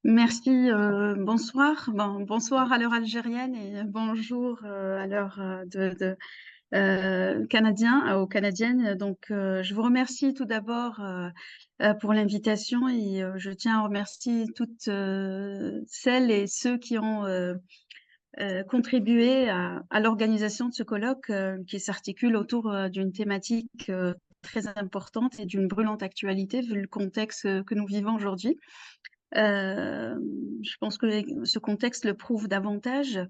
Merci, bonsoir. Bonsoir à l'heure algérienne et bonjour à l'heure canadien, aux Canadiennes. Donc, je vous remercie tout d'abord pour l'invitation et je tiens à remercier toutes celles et ceux qui ont contribué à l'organisation de ce colloque qui s'articule autour d'une thématique très importante et d'une brûlante actualité vu le contexte que nous vivons aujourd'hui. Euh, je pense que ce contexte le prouve davantage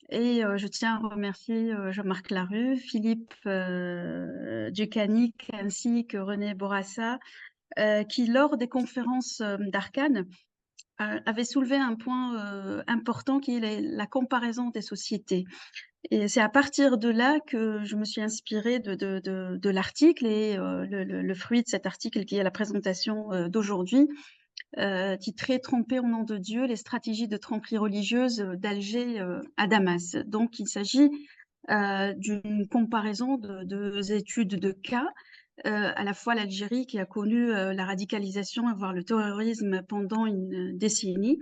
et je tiens à remercier Jean-Marc Larue, Philippe Djucanic ainsi que René Bourassa qui, lors des conférences d'Arcane, avaient soulevé un point important qui est la comparaison des sociétés. Et c'est à partir de là que je me suis inspirée de l'article et le fruit de cet article qui est la présentation d'aujourd'hui titré Tromper au nom de Dieu, les stratégies de tromperie religieuse d'Alger à Damas. Donc, il s'agit d'une comparaison de deux études de cas, à la fois l'Algérie qui a connu la radicalisation, voire le terrorisme pendant une décennie,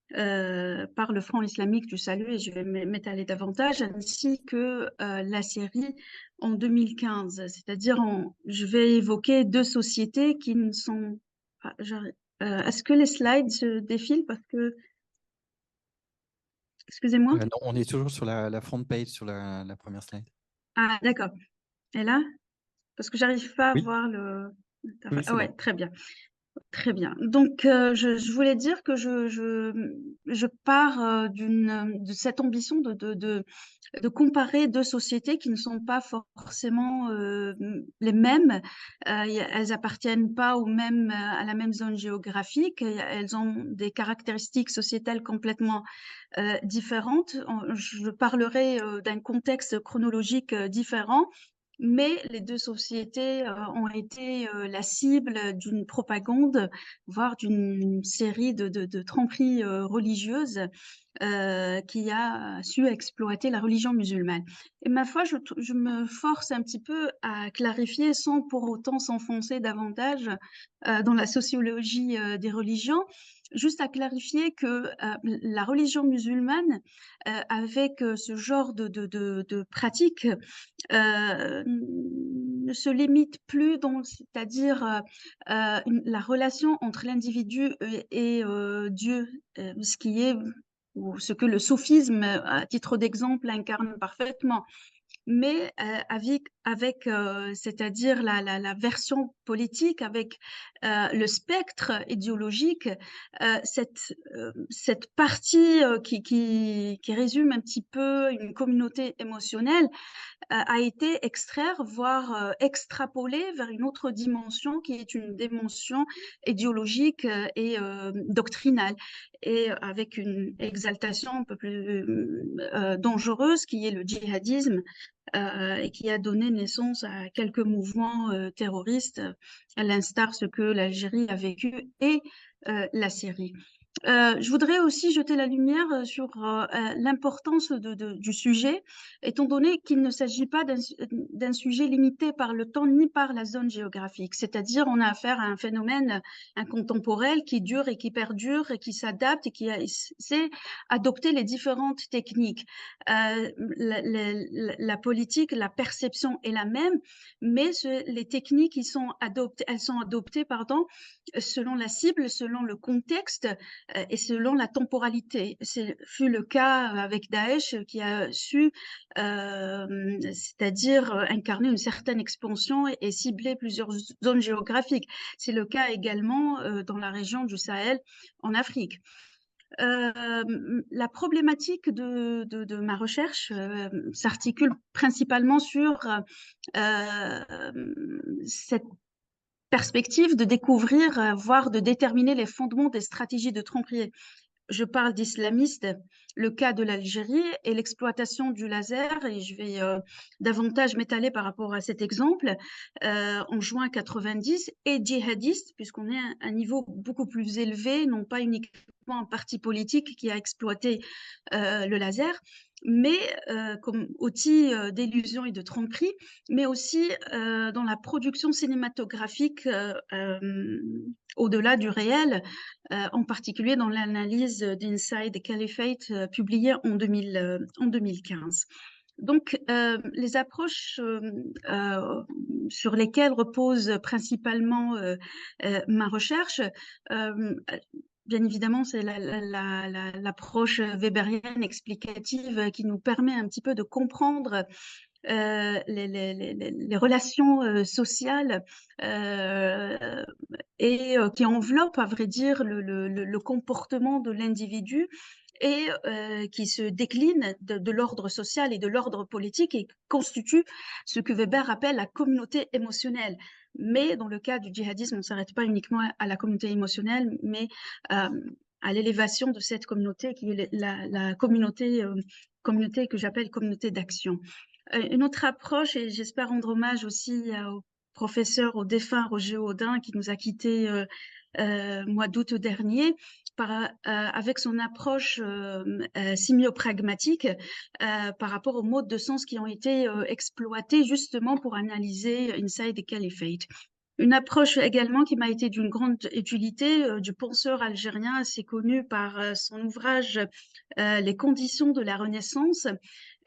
par le Front islamique du salut, et je vais m'étaler davantage, ainsi que la Syrie en 2015. C'est-à-dire, je vais évoquer deux sociétés qui ne sont pas... est-ce que les slides se défilent parce que... Excusez-moi. Non, on est toujours sur la front page, sur la première slide. Ah, d'accord. Et là? Parce que j'arrive pas à Oui, voir le... oui, Ah c'est ouais, bon. très bien. Très bien. Donc, je voulais dire que je pars de cette ambition de comparer deux sociétés qui ne sont pas forcément les mêmes. Elles appartiennent pas à la même zone géographique. Elles ont des caractéristiques sociétales complètement différentes. Je parlerai d'un contexte chronologique différent. Mais les deux sociétés ont été la cible d'une propagande, voire d'une série de tromperies religieuses qui a su exploiter la religion musulmane. Et ma foi, je me force un petit peu à clarifier sans pour autant s'enfoncer davantage dans la sociologie des religions, juste à clarifier que la religion musulmane, avec ce genre de pratiques, ne se limite plus, c'est-à-dire la relation entre l'individu et Dieu, ce qui est ou ce que le soufisme, à titre d'exemple, incarne parfaitement, mais c'est-à-dire la version politique, avec le spectre idéologique, cette partie qui résume un petit peu une communauté émotionnelle, a été extraire, voire extrapolée vers une autre dimension qui est une dimension idéologique et doctrinale, et avec une exaltation un peu plus dangereuse qui est le djihadisme, et qui a donné naissance à quelques mouvements terroristes, à l'instar de ce que l'Algérie a vécu et la Syrie. Je voudrais aussi jeter la lumière sur l'importance du sujet, étant donné qu'il ne s'agit pas d'un sujet limité par le temps ni par la zone géographique. C'est-à-dire, on a affaire à un phénomène incontemporel qui dure et qui perdure et qui s'adapte et qui sait adopter les différentes techniques. La politique, la perception est la même, mais les techniques elles sont adoptées, pardon, selon la cible, selon le contexte et selon la temporalité. Fut le cas avec Daesh qui a su, c'est-à-dire incarner une certaine expansion et cibler plusieurs zones géographiques. C'est le cas également dans la région du Sahel en Afrique. La problématique de ma recherche s'articule principalement sur cette perspective de découvrir, voire de déterminer les fondements des stratégies de tromperie. Je parle d'islamistes, le cas de l'Algérie et l'exploitation du laser, et je vais davantage m'étaler par rapport à cet exemple, en juin 90, et djihadistes, puisqu'on est à un niveau beaucoup plus élevé, non pas uniquement uniquement un parti politique qui a exploité le laser, mais comme outil d'illusion et de tromperie, mais aussi dans la production cinématographique au-delà du réel, en particulier dans l'analyse d'Inside the Caliphate publiée en 2015. Donc, les approches sur lesquelles repose principalement ma recherche, bien évidemment, c'est l'approche weberienne explicative qui nous permet un petit peu de comprendre les relations sociales et qui enveloppent, à vrai dire, le comportement de l'individu et qui se décline de l'ordre social et de l'ordre politique et constitue ce que Weber appelle la communauté émotionnelle. Mais dans le cas du djihadisme, on ne s'arrête pas uniquement à la communauté émotionnelle, mais à l'élévation de cette communauté qui est la communauté que j'appelle communauté d'action. Une autre approche, et j'espère rendre hommage aussi au professeur, au défunt Roger Audin, qui nous a quittés mois d'août dernier, avec son approche simiopragmatique par rapport aux modes de sens qui ont été exploités justement pour analyser Inside the Caliphate. Une approche également qui m'a été d'une grande utilité du penseur algérien assez connu par son ouvrage Les conditions de la Renaissance.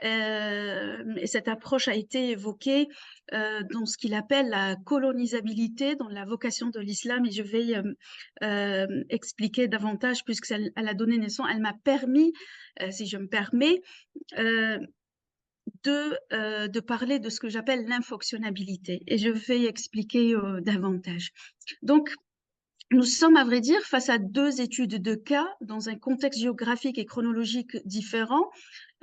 Et cette approche a été évoquée dans ce qu'il appelle la colonisabilité, dans la vocation de l'islam, et je vais expliquer davantage puisqu'elle a donné naissance, elle m'a permis, si je me permets, de parler de ce que j'appelle l'infonctionnalité, et je vais expliquer davantage. Donc, nous sommes, à vrai dire, face à deux études de cas dans un contexte géographique et chronologique différent.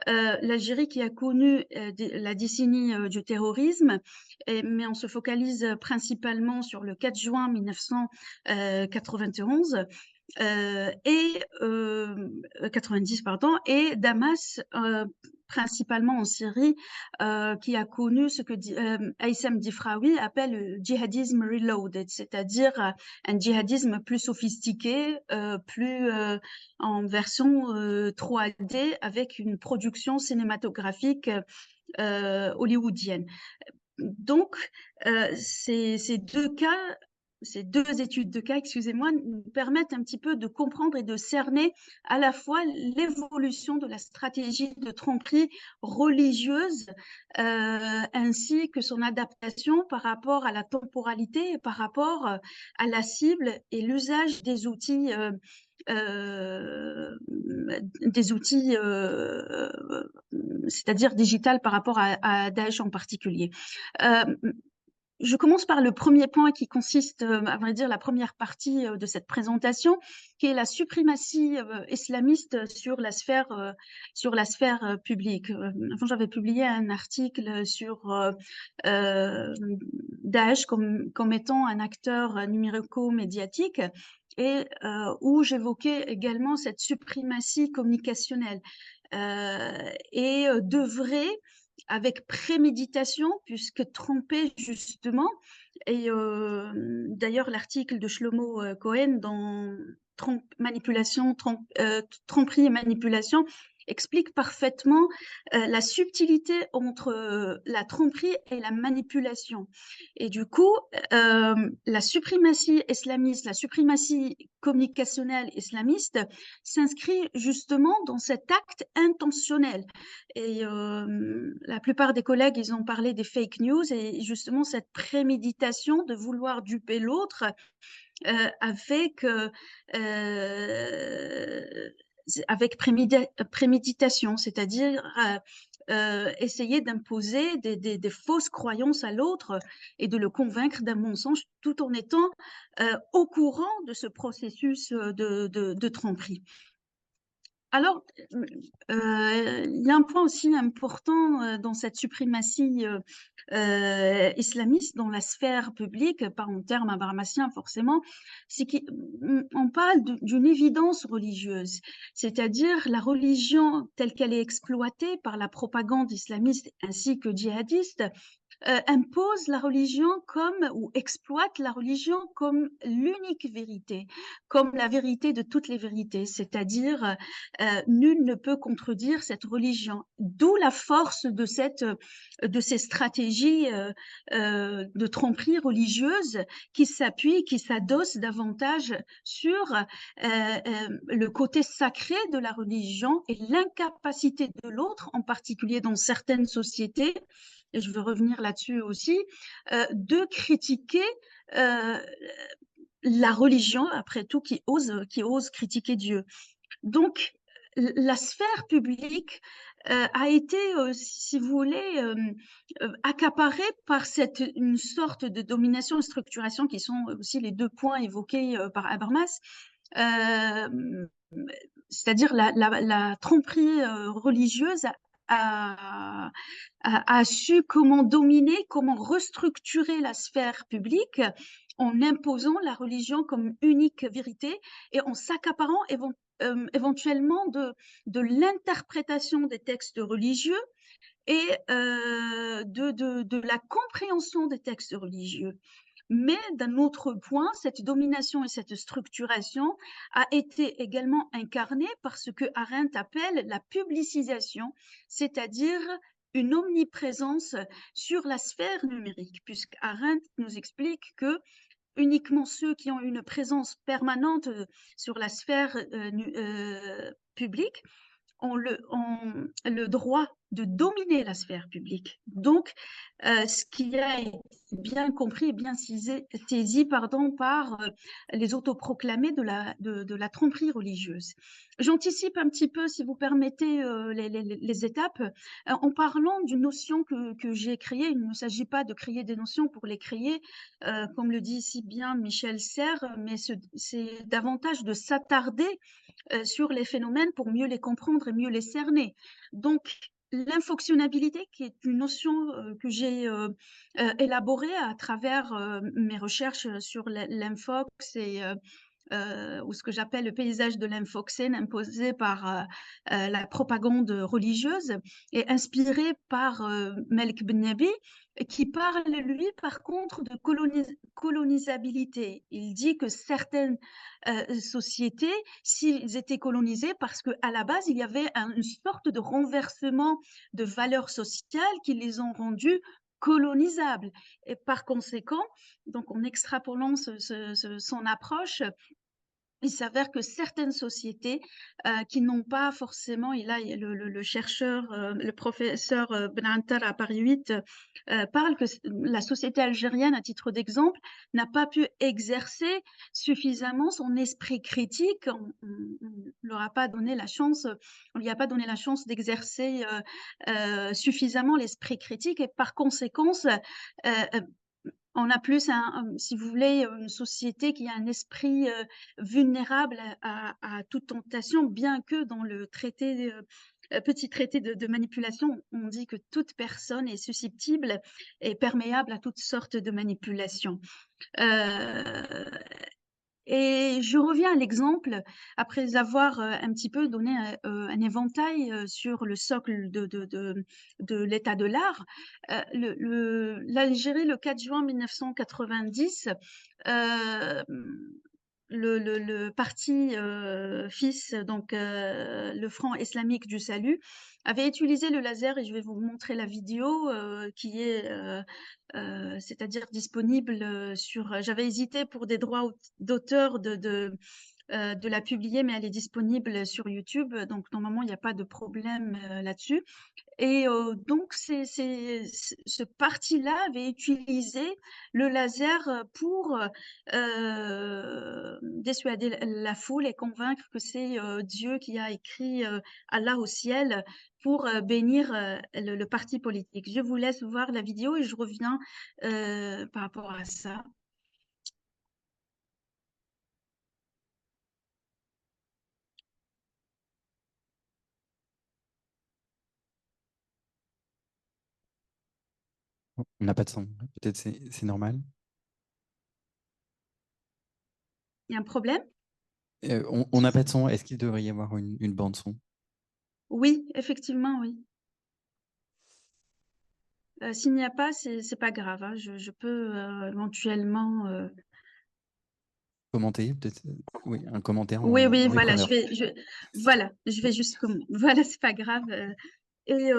L'Algérie qui a connu la décennie du terrorisme, mais on se focalise principalement sur le 4 juin 1991 et 90, pardon, et Damas, principalement en Syrie, qui a connu ce que Haïssem Difraoui appelle le djihadisme reloaded, c'est-à-dire un djihadisme plus sophistiqué, plus en version 3D avec une production cinématographique hollywoodienne. Donc, ces deux études de cas, excusez-moi, nous permettent un petit peu de comprendre et de cerner à la fois l'évolution de la stratégie de tromperie religieuse ainsi que son adaptation par rapport à la temporalité et par rapport à la cible et l'usage des outils c'est-à-dire digital par rapport à Daesh en particulier. Je commence par le premier point qui consiste, à vrai dire, la première partie de cette présentation, qui est la suprématie islamiste sur la sphère publique. Avant, j'avais publié un article sur Daesh comme étant un acteur numérico-médiatique et où j'évoquais également cette suprématie communicationnelle et d'œuvrer avec préméditation, puisque tromper justement, et d'ailleurs l'article de Shlomo Cohen dans Tromperie et manipulation explique parfaitement la subtilité entre la tromperie et la manipulation. Et du coup, la suprématie islamiste, la suprématie communicationnelle islamiste s'inscrit justement dans cet acte intentionnel. Et la plupart des collègues, ils ont parlé des fake news et justement cette préméditation de vouloir duper l'autre avec préméditation, c'est-à-dire essayer d'imposer des fausses croyances à l'autre et de le convaincre d'un mensonge tout en étant au courant de ce processus de tromperie. Alors, il y a un point aussi important dans cette suprématie islamiste dans la sphère publique, pas en termes abrahamassiens forcément, c'est qu'on parle d'une évidence religieuse, c'est-à-dire la religion telle qu'elle est exploitée par la propagande islamiste ainsi que djihadiste impose la religion comme ou exploite la religion comme l'unique vérité, comme la vérité de toutes les vérités, c'est-à-dire nul ne peut contredire cette religion. D'où la force de de ces stratégies de tromperie religieuse qui s'appuient, qui s'adossent davantage sur le côté sacré de la religion et l'incapacité de l'autre, en particulier dans certaines sociétés, et je veux revenir là-dessus aussi, de critiquer euh, la religion, après tout, qui ose critiquer Dieu. Donc, la sphère publique a été, si vous voulez, accaparée par une sorte de domination et structuration qui sont aussi les deux points évoqués par Habermas, euh, c'est-à-dire la tromperie religieuse a, a su comment dominer, comment restructurer la sphère publique en imposant la religion comme unique vérité et en s'accaparant éventuellement de l'interprétation des textes religieux et de la compréhension des textes religieux. Mais d'un autre point, cette domination et cette structuration a été également incarnée par ce que Arendt appelle la publicisation, c'est-à-dire une omniprésence sur la sphère numérique, puisque Arendt nous explique que uniquement ceux qui ont une présence permanente sur la sphère publique ont le droit de dominer la sphère publique. Donc, ce qui a été bien compris et bien saisi pardon, par les autoproclamés de la tromperie religieuse. J'anticipe un petit peu, si vous permettez, les étapes, en parlant d'une notion que j'ai créée. Il ne s'agit pas de créer des notions pour les créer, comme le dit si bien Michel Serres, mais c'est davantage de s'attarder sur les phénomènes pour mieux les comprendre et mieux les cerner. Donc, l'infonctionnalité, qui est une notion que j'ai élaborée à travers mes recherches sur l'infox et ou ce que j'appelle le paysage de l'infoxène imposé par la propagande religieuse et inspiré par Melk Benabi, qui parle, lui, par contre, de colonisabilité. Il dit que certaines sociétés, s'ils étaient colonisés, parce qu'à la base, il y avait une sorte de renversement de valeurs sociales qui les ont rendus colonisables. Et par conséquent, donc en extrapolant son approche, il s'avère que certaines sociétés qui n'ont pas forcément, et là le chercheur, le professeur Benantar à Paris 8 parle que la société algérienne, à titre d'exemple, n'a pas pu exercer suffisamment son esprit critique. On ne leur a pas donné la chance, on lui a pas donné la chance d'exercer suffisamment l'esprit critique et par conséquent, on a plus, si vous voulez, une société qui a un esprit vulnérable à toute tentation, bien que dans le traité, petit traité de manipulation, on dit que toute personne est susceptible et perméable à toutes sortes de manipulations. Et je reviens à l'exemple, après avoir un petit peu donné un éventail sur le socle de l'état de l'art. L'Algérie, le 4 juin 1990, le parti FIS, donc le Front islamique du salut, avait utilisé le laser, et je vais vous montrer la vidéo qui est c'est-à-dire disponible sur. J'avais hésité pour des droits d'auteur de la publier, mais elle est disponible sur YouTube, donc normalement il n'y a pas de problème là-dessus. Et donc ce parti-là avait utilisé le laser pour dissuader la foule et convaincre que c'est Dieu qui a écrit Allah au ciel pour bénir le parti politique. Je vous laisse voir la vidéo et je reviens par rapport à ça. On n'a pas de son. Peut-être c'est normal. Il y a un problème? On n'a pas de son. Est-ce qu'il devrait y avoir une bande son? Oui, effectivement, oui. S'il n'y a pas, c'est pas grave, hein. Je peux éventuellement. Commenter, peut-être, oui, un commentaire Oui, oui, on est voilà, preneur. voilà, je vais juste voilà, c'est pas grave. Et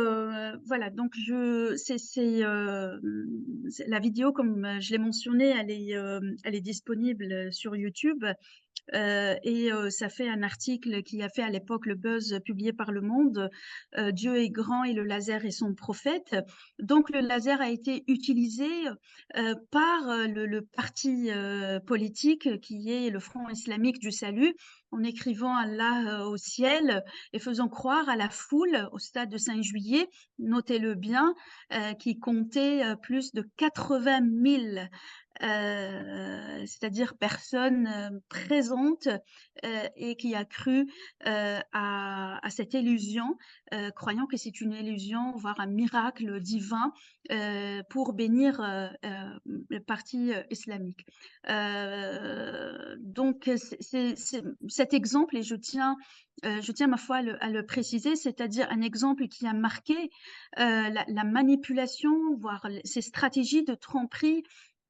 voilà, donc la vidéo, comme je l'ai mentionné, elle est disponible sur YouTube. Et ça fait un article qui a fait à l'époque le buzz publié par Le Monde, Dieu est grand et le laser est son prophète. Donc le laser a été utilisé par le parti politique qui est le Front islamique du salut, en écrivant Allah au ciel et faisant croire à la foule au stade de Saint-Juillet, notez-le bien, qui comptait plus de 80 000 c'est-à-dire personne présente et qui a cru à cette illusion, croyant que c'est une illusion, voire un miracle divin pour bénir le parti islamique. Donc, cet exemple, et je tiens ma foi à le préciser, c'est-à-dire un exemple qui a marqué la manipulation, voire ces stratégies de tromperie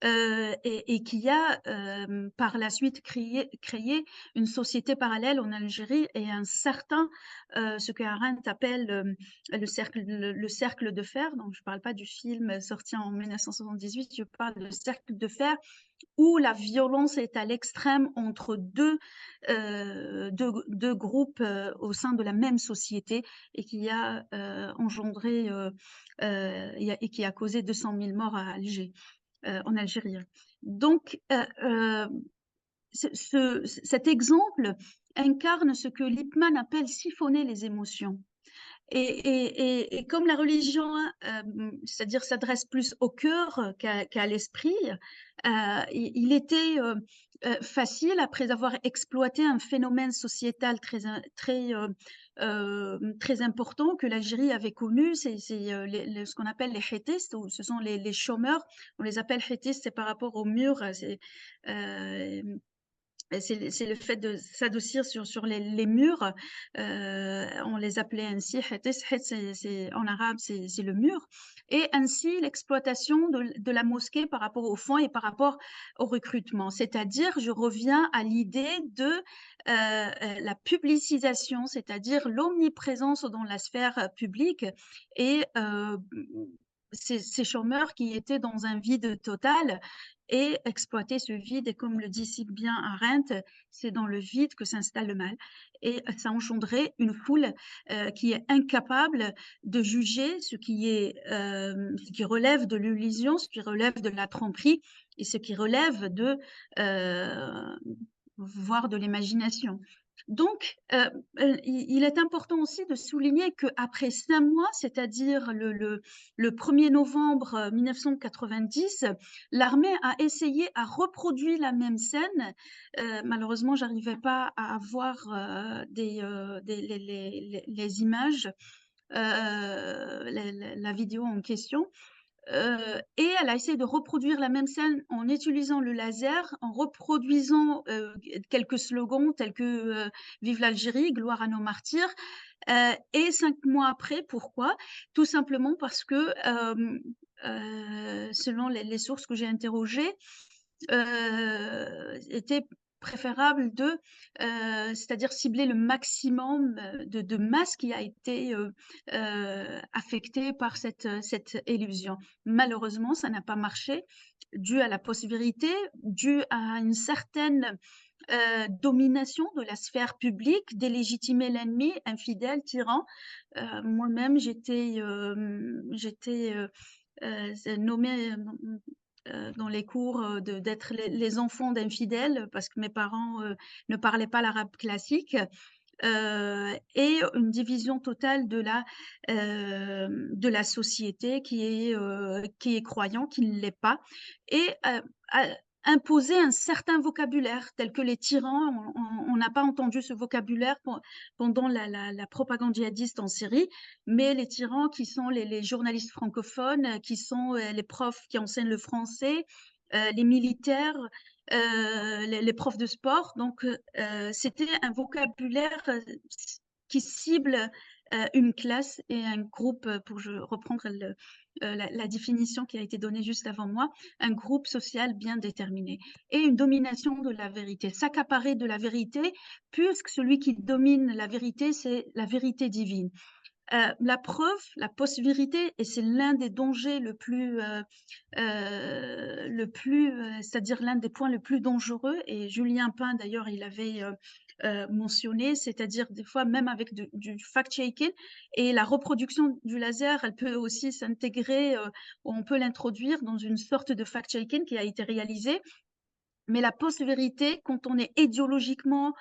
et qui a par la suite créé une société parallèle en Algérie et un certain, ce que Arendt appelle le cercle de fer. Donc, je ne parle pas du film sorti en 1978, je parle de cercle de fer où la violence est à l'extrême entre deux groupes au sein de la même société et qui a engendré et qui a causé 200 000 morts à Alger en Algérie. Donc, cet exemple incarne ce que Lippmann appelle siphonner les émotions. Et comme la religion, c'est-à-dire s'adresse plus au cœur qu'à l'esprit, il était facile, après avoir exploité un phénomène sociétal très important que l'Algérie avait connu, c'est ce qu'on appelle les hétistes, ou ce sont les chômeurs. On les appelle hétistes, c'est par rapport au mur. Euh, c'est le fait de s'adoucir sur les murs. On les appelait ainsi. En arabe, c'est le mur. Et ainsi, l'exploitation de la mosquée par rapport au fond et par rapport au recrutement. C'est-à-dire, je reviens à l'idée de la publicisation, c'est-à-dire l'omniprésence dans la sphère publique et ces chômeurs qui étaient dans un vide total et exploiter ce vide. Et comme le dit si bien Arendt, c'est dans le vide que s'installe le mal. Et ça engendrait une foule qui est incapable de juger ce qui relève de l'illusion, ce qui relève de la tromperie et ce qui relève voire de l'imagination. Donc, il est important aussi de souligner qu'après 5 mois, c'est-à-dire le 1er novembre 1990, l'armée a essayé à reproduire la même scène. Malheureusement, j'arrivais pas à avoir les images, la vidéo en question. Et elle a essayé de reproduire la même scène en utilisant le laser, en reproduisant quelques slogans tels que Vive l'Algérie, gloire à nos martyrs. Et 5 mois après, pourquoi? Tout simplement parce que, selon les sources que j'ai interrogées, était préférable c'est-à-dire cibler le maximum de masse qui a été affectée par cette illusion. Malheureusement, ça n'a pas marché, dû à la possibilité, dû à une certaine domination de la sphère publique, délégitimer l'ennemi, infidèle, tyran. Moi-même, j'étais nommée dans les cours d'être les enfants d'infidèles parce que mes parents ne parlaient pas l'arabe classique. Et une division totale de la société qui est croyant, qui ne l'est pas, et imposer un certain vocabulaire tel que les tyrans. On n'a pas entendu ce vocabulaire pendant la propagande djihadiste en Syrie, mais les tyrans qui sont les journalistes francophones, qui sont les profs qui enseignent le français, les militaires, les profs de sport. Donc, c'était un vocabulaire qui cible une classe et un groupe, pour reprendre la définition qui a été donnée juste avant moi, un groupe social bien déterminé et une domination de la vérité, s'accaparer de la vérité, puisque celui qui domine la vérité, c'est la vérité divine. La preuve, la post-vérité, et c'est l'un des dangers c'est-à-dire l'un des points le plus dangereux, et Julien Pain d'ailleurs il avait mentionné, c'est-à-dire des fois même avec du fact-checking, et la reproduction du laser, elle peut aussi s'intégrer, on peut l'introduire dans une sorte de fact-checking qui a été réalisé. Mais la post-vérité, quand on est idéologiquement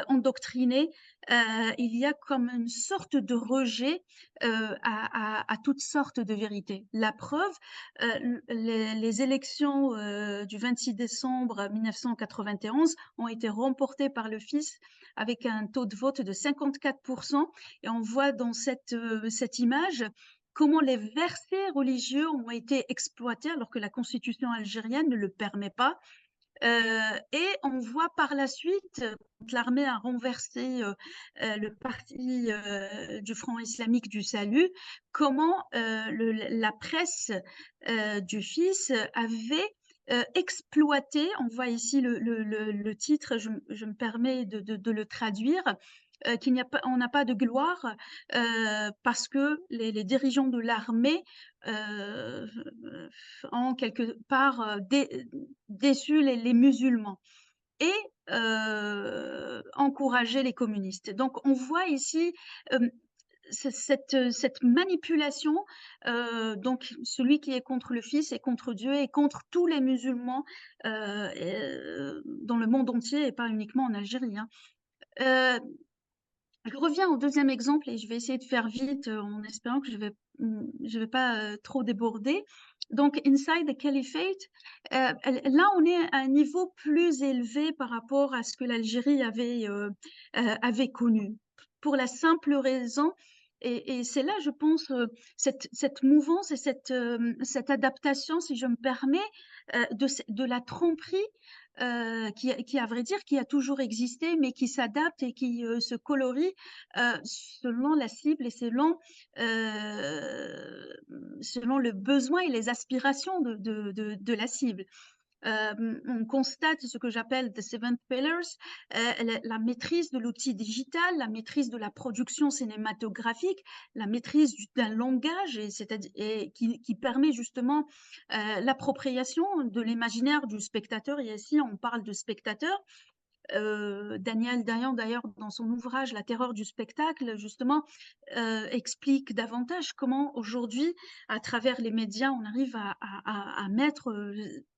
endoctriné, il y a comme une sorte de rejet à toutes sortes de vérités. La preuve, les élections du 26 décembre 1991 ont été remportées par le FIS avec un taux de vote de 54%. Et on voit dans cette image comment les versets religieux ont été exploités alors que la constitution algérienne ne le permet pas. Et on voit par la suite, quand l'armée a renversé le parti du Front islamique du Salut, comment la presse du FIS avait exploité, on voit ici le titre, je me permets de le traduire, on n'a pas de gloire parce que les dirigeants de l'armée euh, ont quelque part déçu les musulmans et encouragé les communistes. Donc on voit ici cette manipulation, donc celui qui est contre le Fils est contre Dieu et contre tous les musulmans dans le monde entier et pas uniquement en Algérie. Hein. Je reviens au deuxième exemple et je vais essayer de faire vite en espérant que je vais pas trop déborder. Donc, Inside the Caliphate, là, on est à un niveau plus élevé par rapport à ce que l'Algérie avait connu. Pour la simple raison, et c'est là, je pense, cette mouvance et cette adaptation, si je me permets, de la tromperie qui, à vrai dire, qui a toujours existé, mais qui s'adapte et qui se colorie selon la cible et selon le besoin et les aspirations de la cible. On constate ce que j'appelle the seven pillars, la maîtrise de l'outil digital, la maîtrise de la production cinématographique, la maîtrise d'un langage et qui permet justement l'appropriation de l'imaginaire du spectateur. Et ici, on parle de spectateur. Daniel Dayan, d'ailleurs, dans son ouvrage La terreur du spectacle, justement, explique davantage comment aujourd'hui, à travers les médias, on arrive à mettre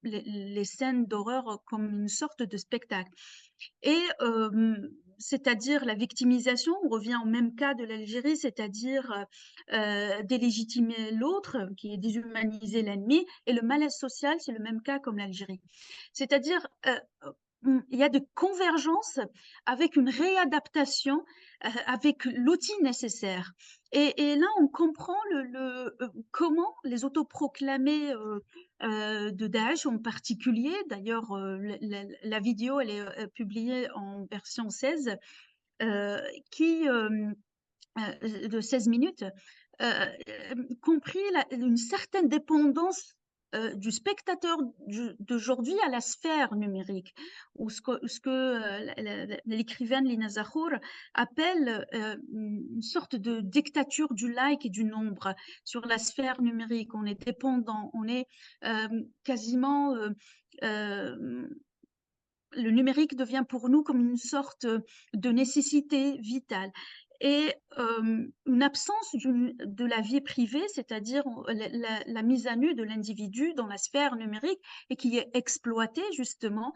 les scènes d'horreur comme une sorte de spectacle. Et c'est-à-dire la victimisation, on revient au même cas de l'Algérie, c'est-à-dire délégitimer l'autre, qui est déshumaniser l'ennemi, et le malaise social, c'est le même cas comme l'Algérie. C'est-à-dire il y a de convergence avec une réadaptation, avec l'outil nécessaire. Et là, on comprend comment les autoproclamés de Daesh en particulier, d'ailleurs, la vidéo, elle est publiée en version 16, qui, de 16 minutes, compris une certaine dépendance du spectateur d'aujourd'hui à la sphère numérique, ou ce que l'écrivaine Lina Zahour appelle une sorte de dictature du like et du nombre sur la sphère numérique. On est dépendant, on est quasiment... le numérique devient pour nous comme une sorte de nécessité vitale. Et une absence de la vie privée, c'est-à-dire la mise à nu de l'individu dans la sphère numérique et qui est exploitée justement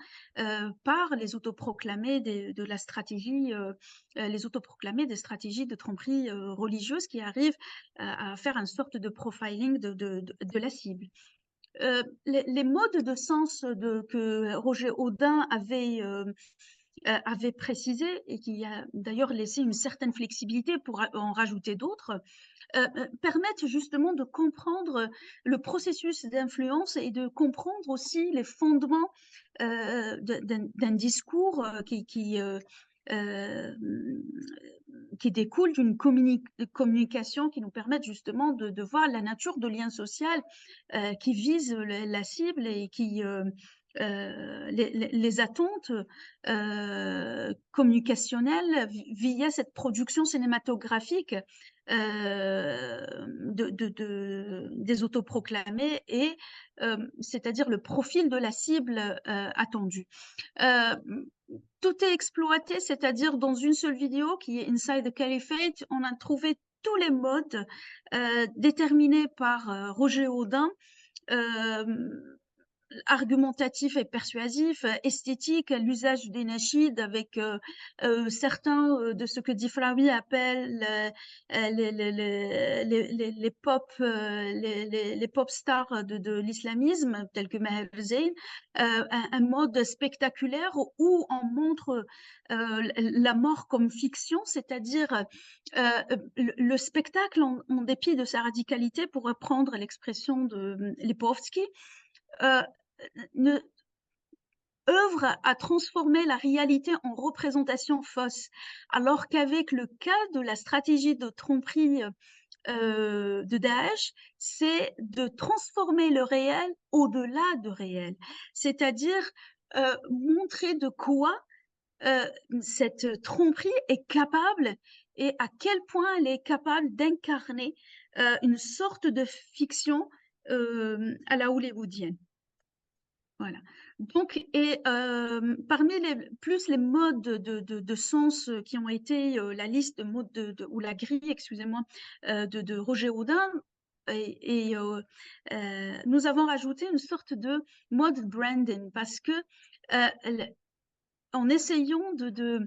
par les autoproclamés de la stratégie, les autoproclamés des stratégies de tromperie religieuse qui arrivent à faire une sorte de profiling de la cible. Les modes de sens que Roger Audin avait précisé et qui a d'ailleurs laissé une certaine flexibilité pour en rajouter d'autres, permettent justement de comprendre le processus d'influence et de comprendre aussi les fondements d'un discours qui qui découlent d'une communication qui nous permettent justement de voir la nature de lien social qui vise la cible et qui les attentes communicationnelles via cette production cinématographique des autoproclamés et c'est-à-dire le profil de la cible attendue. Tout est exploité, c'est-à-dire dans une seule vidéo qui est Inside the Caliphate, on a trouvé tous les modes déterminés par Roger Houdin, argumentatif et persuasif, esthétique, l'usage des nasheed avec certains de ce que Difraoui appelle les pop stars de l'islamisme, tels que Maher Zain, un mode spectaculaire où on montre la mort comme fiction, c'est-à-dire le spectacle, en dépit de sa radicalité, pour reprendre l'expression de Lipovetsky, ne œuvre à transformer la réalité en représentation fausse, alors qu'avec le cas de la stratégie de tromperie de Daesh, c'est de transformer le réel au-delà du réel, c'est-à-dire montrer de quoi cette tromperie est capable et à quel point elle est capable d'incarner une sorte de fiction à la hollywoodienne. Voilà. Donc, et parmi les modes de sens qui ont été la liste de modes ou la grille, excusez-moi, de Roger Houdin, et nous avons rajouté une sorte de mode branding parce que en essayant de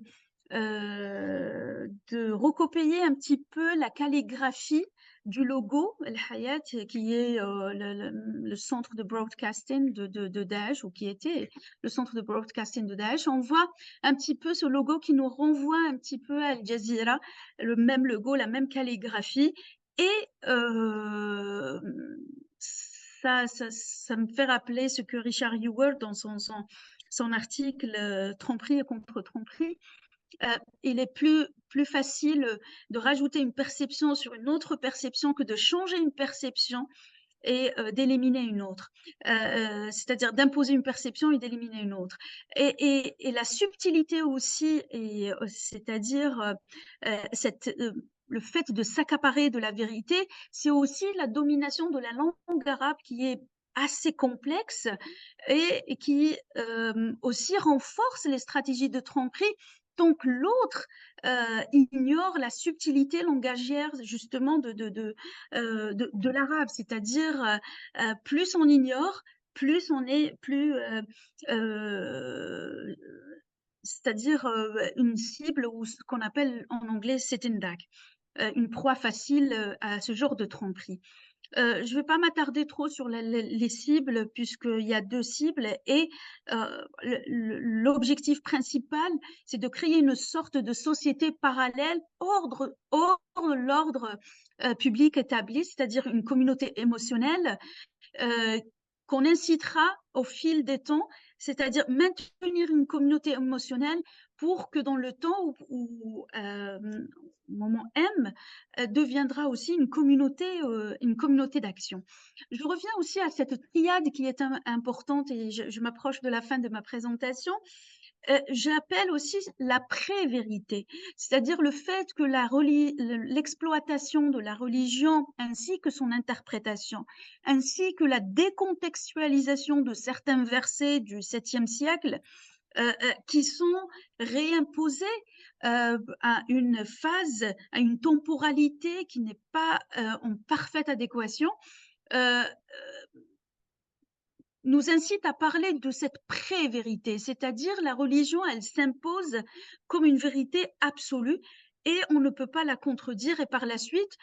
recopier un petit peu la calligraphie du logo El Hayat, qui est le centre de broadcasting de Daesh, ou qui était le centre de broadcasting de Daesh. On voit un petit peu ce logo qui nous renvoie un petit peu à Al Jazeera, le même logo, la même calligraphie. Et ça me fait rappeler ce que Richard Ewert, dans son article Tromperie et contre-tromperie, il est plus facile de rajouter une perception sur une autre perception que de changer une perception et d'éliminer une autre. C'est-à-dire d'imposer une perception et d'éliminer une autre. Et la subtilité aussi, c'est-à-dire le fait de s'accaparer de la vérité, c'est aussi la domination de la langue arabe qui est assez complexe et qui aussi renforce les stratégies de tromperie. Donc l'autre ignore la subtilité langagière justement de l'arabe, c'est-à-dire plus on ignore, plus on est c'est-à-dire une cible ou ce qu'on appelle en anglais sitting duck, une proie facile à ce genre de tromperie. Je ne vais pas m'attarder trop sur les cibles, puisqu'il y a 2 cibles et l'objectif principal, c'est de créer une sorte de société parallèle hors l'ordre public établi, c'est-à-dire une communauté émotionnelle qu'on incitera au fil des temps, c'est-à-dire maintenir une communauté émotionnelle pour que dans le temps où moment M deviendra aussi une communauté d'action. Je reviens aussi à cette triade qui est importante et je m'approche de la fin de ma présentation. J'appelle aussi la pré-vérité, c'est-à-dire le fait que l'exploitation de la religion ainsi que son interprétation, ainsi que la décontextualisation de certains versets du 7e siècle, qui sont réimposés à une phase, à une temporalité qui n'est pas en parfaite adéquation, nous incite à parler de cette pré-vérité, c'est-à-dire la religion, elle s'impose comme une vérité absolue et on ne peut pas la contredire et par la suite,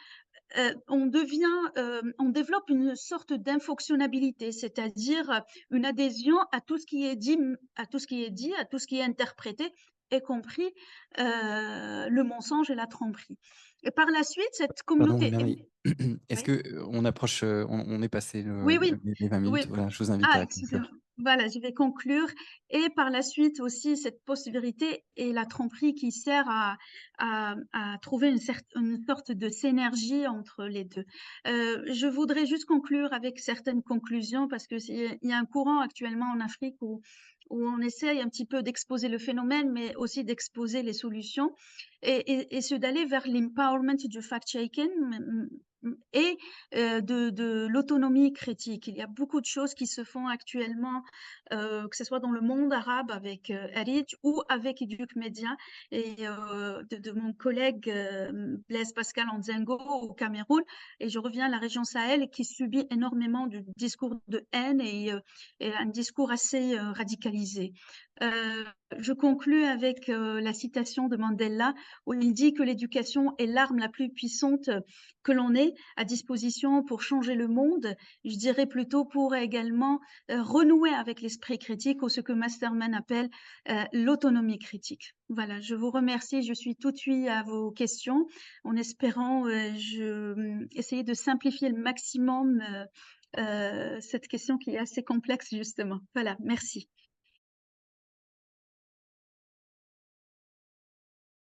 on développe une sorte d'infonctionnalité, c'est-à-dire une adhésion à tout ce qui est dit, à tout ce qui est interprété, y compris le mensonge et la tromperie. Et par la suite, cette Pardon, communauté... Marie, est-ce Oui, que on approche, on est passé oui, oui, les 20 minutes, oui. voilà, je vous invite Ah, à excusez-moi. conclure. Voilà, je vais conclure et par la suite aussi cette possibilité et la tromperie qui sert à trouver une sorte de synergie entre les 2. Je voudrais juste conclure avec certaines conclusions parce que c'est il y a un courant actuellement en Afrique où on essaye un petit peu d'exposer le phénomène, mais aussi d'exposer les solutions et c'est d'aller vers l'empowerment du fact-checking, et de l'autonomie critique. Il y a beaucoup de choses qui se font actuellement, que ce soit dans le monde arabe avec Heritage ou avec Educ Media et de mon collègue Blaise Pascal Anzengo au Cameroun. Et je reviens à la région Sahel qui subit énormément de discours de haine et un discours assez radicalisé. Euh, je conclus avec la citation de Mandela où il dit que l'éducation est l'arme la plus puissante que l'on ait à disposition pour changer le monde, je dirais plutôt pour également renouer avec l'esprit critique ou ce que Masterman appelle l'autonomie critique. Voilà, je vous remercie, je suis tout de suite à vos questions en espérant essayer de simplifier le maximum cette question qui est assez complexe justement. Voilà, merci.